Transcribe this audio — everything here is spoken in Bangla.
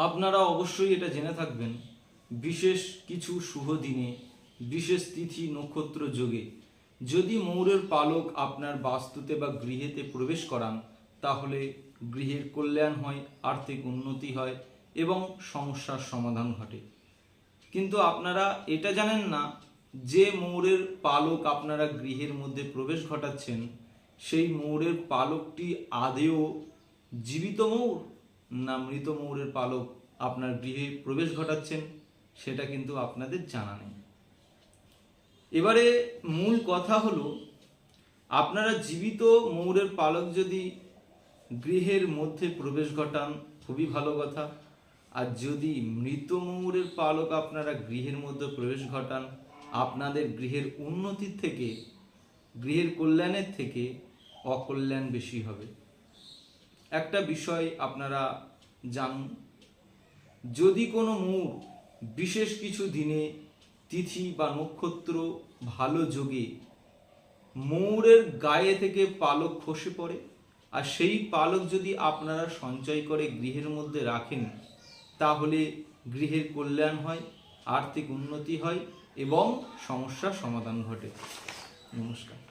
আপনারা অবশ্যই এটা জেনে থাকবেন, বিশেষ কিছু শুভ দিনে, বিশেষ তিথি নক্ষত্র যোগে যদি মৌরের পালক আপনার বাস্তুতে বা গৃহেতে প্রবেশ করান, তাহলে গৃহের কল্যাণ হয়, আর্থিক উন্নতি হয় এবং সমস্যার সমাধান ঘটে। কিন্তু আপনারা এটা জানেন না যে মৌরের পালক আপনারা গৃহের মধ্যে প্রবেশ ঘটাচ্ছেন, সেই মৌরের পালকটি আদেও জীবিত মৌর না মৃত মৌরের পালক আপনার গৃহে প্রবেশ ঘটাচ্ছেন, সেটা কিন্তু আপনাদের জানা নেই। এবারে মূল কথা হলো, আপনারা জীবিত মৌরের পালক যদি গৃহের মধ্যে প্রবেশ ঘটান খুবই ভালো কথা, আর যদি মৃত মৌরের পালক আপনারা গৃহের মধ্যে প্রবেশ ঘটান, আপনাদের গৃহের উন্নতির থেকে, গৃহের কল্যাণের থেকে অকল্যাণ বেশি হবে। একটা বিষয় আপনারা জানুন, যদি কোনো মৌর বিশেষ কিছু দিনে, তিথি বা নক্ষত্র ভালো যোগে মৌরের গায়ে থেকে পালক খসে পড়ে, আর সেই পালক যদি আপনারা সঞ্চয় করে গৃহের মধ্যে রাখেন, তাহলে গৃহের কল্যাণ হয়, আর্থিক উন্নতি হয় এবং সমস্যার সমাধান ঘটে। নমস্কার।